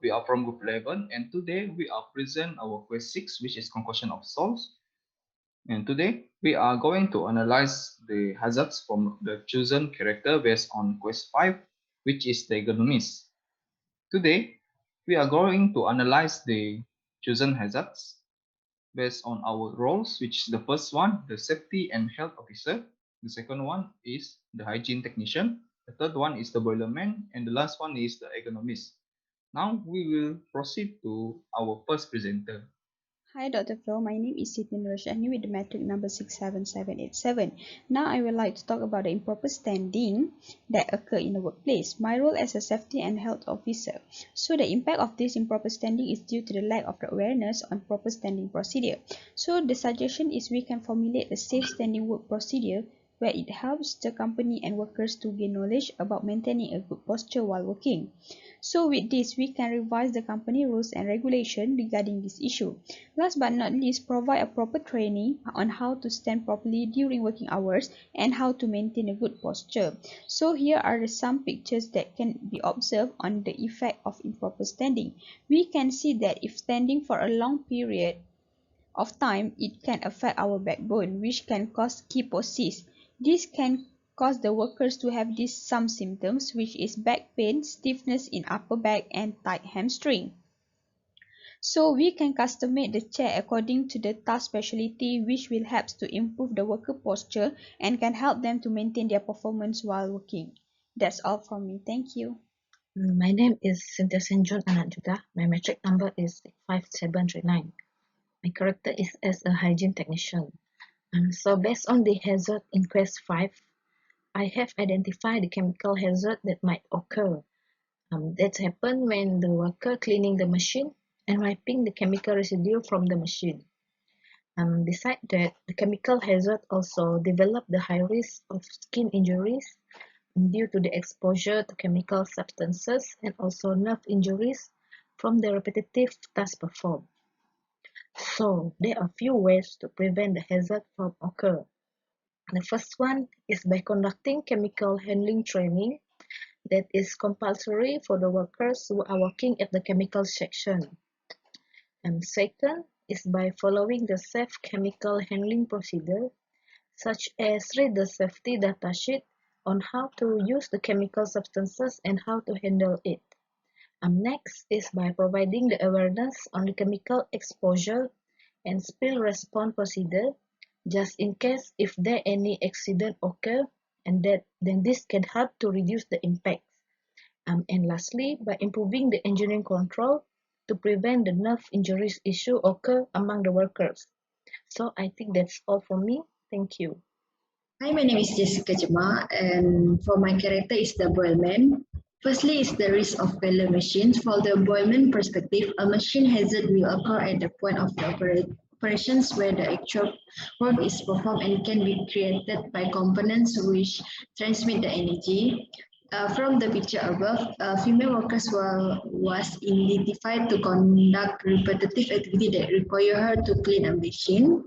we are from group 11 and today we are present our quiz 6 which is concoction of salts. And today we are going to analyze the hazards from the chosen character based on quiz 5 which is the ergonomist. Today we are going to analyze the chosen hazards based on our roles, which is the first one, the safety and health officer. The second one is the hygiene technician. The third one is the boilerman, and the last one is the ergonomist. Now we will proceed to our first presenter. Hi Dr. Flo, my name is Siti Shehnil with the metric number 67787. Now I would like to talk about the improper standing that occur in the workplace. My role as a safety and health officer. So the impact of this improper standing is due to the lack of the awareness on proper standing procedure. So the suggestion is we can formulate a safe standing work procedure where it helps the company and workers to gain knowledge about maintaining a good posture while working. So with this, we can revise the company rules and regulation regarding this issue. Last but not least, provide a proper training on how to stand properly during working hours and how to maintain a good posture. So here are some pictures that can be observed on the effect of improper standing. We can see that if standing for a long period of time, it can affect our backbone, which can cause kyphosis. This can cause the workers to have some symptoms, which is back pain, stiffness in upper back, and tight hamstring. So we can custom-made the chair according to the task specialty, which will help to improve the worker posture and can help them to maintain their performance while working. That's all from me. Thank you. My name is Cynthia Anak juga. My metric number is 5739. My character is as a hygiene technician. So based on the hazard in quest 5, I have identified the chemical hazard that might occur. That happen when the worker cleaning the machine and wiping the chemical residue from the machine. Besides that, the chemical hazard also develop the high risk of skin injuries due to the exposure to chemical substances and also nerve injuries from the repetitive task performed. So there are few ways to prevent the hazard from occur. The first one is by conducting chemical handling training that is compulsory for the workers who are working at the chemical section. And second is by following the safe chemical handling procedure, such as read the safety data sheet on how to use the chemical substances and how to handle it. Next is by providing the awareness on the chemical exposure and spill response procedure, just in case if there any accident occur, and then this can help to reduce the impacts. And lastly, by improving the engineering control to prevent the nerve injuries issue occur among the workers. So I think that's all for me. Thank you. Hi, my name is Jema, and for my character is the boilman. Firstly is the risk of failure machines. For the boilman perspective, a machine hazard will occur at the point of the operations where the actual work is performed and can be created by components which transmit the energy. From the picture above, female workers was identified to conduct repetitive activity that require her to clean a machine.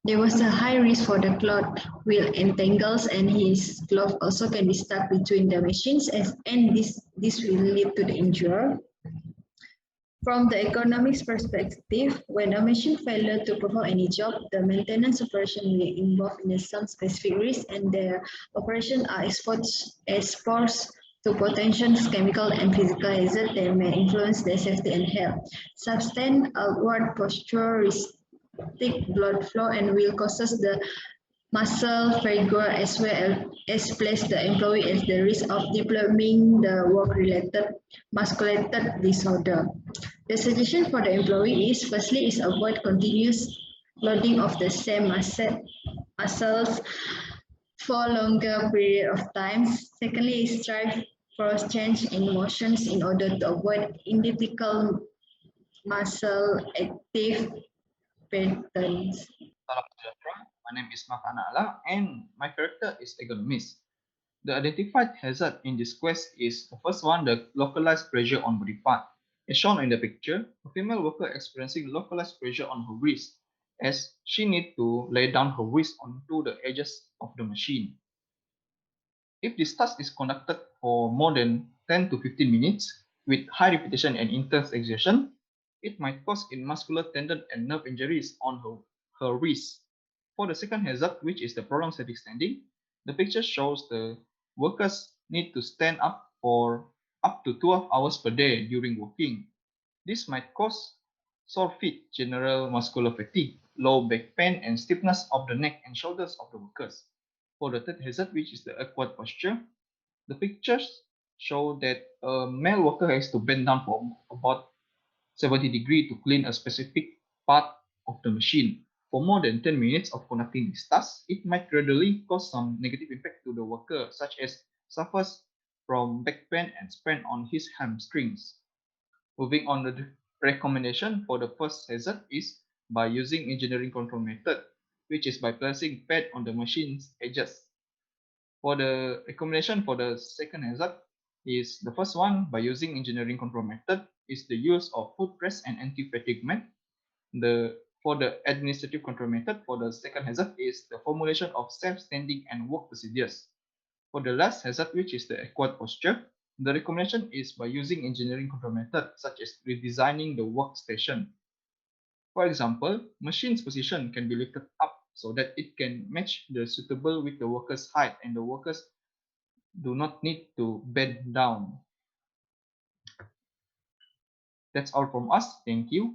There was a high risk for the cloth will entangles and his glove also can be stuck between the machines and this will lead to the injury. From the economics perspective, when a machine failure to perform any job, the maintenance operation will involve in some specific risk and the operation are exposed to potential chemical and physical hazard that may influence their safety and health. Sustained outward posture thick blood flow and will causes the muscle failure as well as place the employee at the risk of developing the work-related muscular disorder. The suggestion for the employee is firstly is avoid continuous loading of the same muscles for longer period of time. Secondly is strive for change in motions in order to avoid identical muscle active patterns. Salam sejahtera. My name is Alla and my character is ergonomist. The identified hazard in this quest is the first one, the localized pressure on body part. As shown in the picture, a female worker experiencing localized pressure on her wrist as she needs to lay down her wrist onto the edges of the machine. If this task is conducted for more than 10 to 15 minutes, with high repetition and intense exertion, it might cause in muscular tendon and nerve injuries on her wrist. For the second hazard, which is the prolonged static standing, the picture shows the workers need to stand up for up to 12 hours per day during working. This might cause sore feet, general muscular fatigue, low back pain, and stiffness of the neck and shoulders of the workers. For the third hazard, which is the awkward posture, the pictures show that a male worker has to bend down for about 70 degrees to clean a specific part of the machine. For more than 10 minutes of conducting this task, it might gradually cause some negative impact to the worker, such as suffers from back pain and sprain on his hamstrings. Moving on to the recommendation for the first hazard is by using engineering control method, which is by placing pad on the machine's edges. For the recommendation for the second hazard is the first one by using engineering control method is the use of foot rest and anti-fatigue mat. For the administrative control method for the second hazard is the formulation of self-standing and work procedures. For the last hazard, which is the awkward posture, the recommendation is by using engineering control method such as redesigning the workstation. For example, machine's position can be lifted up so that it can match the suitable with the worker's height and the workers do not need to bend down. That's all from us. Thank you.